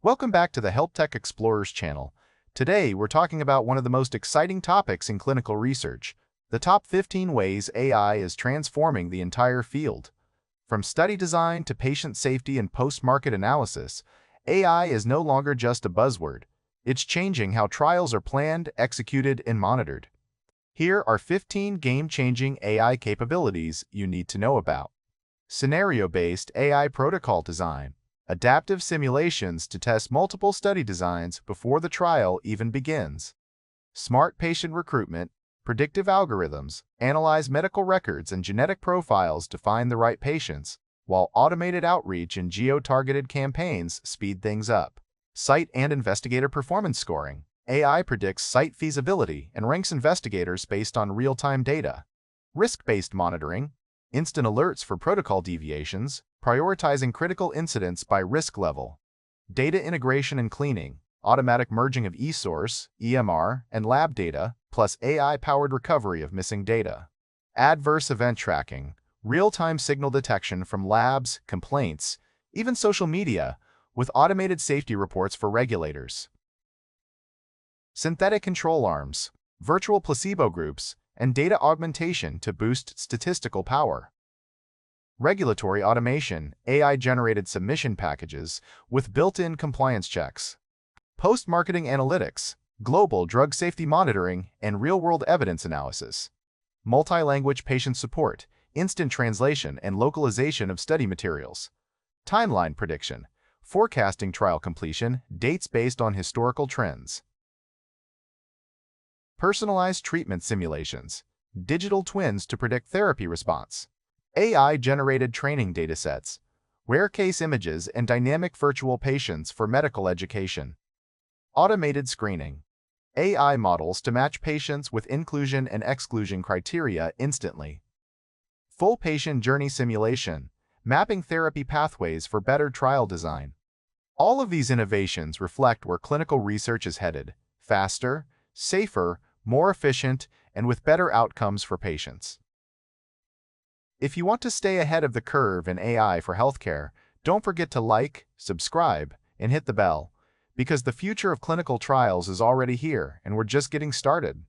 Welcome back to the HealthTech Explorers channel. Today, we're talking about one of the most exciting topics in clinical research, the top 15 ways AI is transforming the entire field. From study design to patient safety and post-market analysis, AI is no longer just a buzzword. It's changing how trials are planned, executed, and monitored. Here are 15 game-changing AI capabilities you need to know about. Scenario-based AI protocol design. Adaptive simulations to test multiple study designs before the trial even begins. Smart patient recruitment. Predictive algorithms analyze medical records and genetic profiles to find the right patients, while automated outreach and geo-targeted campaigns speed things up. Site and investigator performance scoring. AI predicts site feasibility and ranks investigators based on real-time data. Risk-based monitoring. Instant alerts for protocol deviations, prioritizing critical incidents by risk level. Data integration and cleaning. Automatic merging of eSource, EMR, and lab data, plus AI-powered recovery of missing data. Adverse event tracking. Real-time signal detection from labs, complaints, even social media, with automated safety reports for regulators. Synthetic control arms. Virtual placebo groups, and data augmentation to boost statistical power. Regulatory automation, AI-generated submission packages with built-in compliance checks. Post-marketing analytics, global drug safety monitoring, and real-world evidence analysis. Multi-language patient support, instant translation and localization of study materials. Timeline prediction, forecasting trial completion, dates based on historical trends. Personalized treatment simulations, digital twins to predict therapy response. AI-generated training datasets, rare case images and dynamic virtual patients for medical education. Automated screening, AI models to match patients with inclusion and exclusion criteria instantly. Full patient journey simulation, mapping therapy pathways for better trial design. All of these innovations reflect where clinical research is headed: faster, safer, more efficient, and with better outcomes for patients. If you want to stay ahead of the curve in AI for healthcare, don't forget to like, subscribe, and hit the bell, because the future of clinical trials is already here and we're just getting started.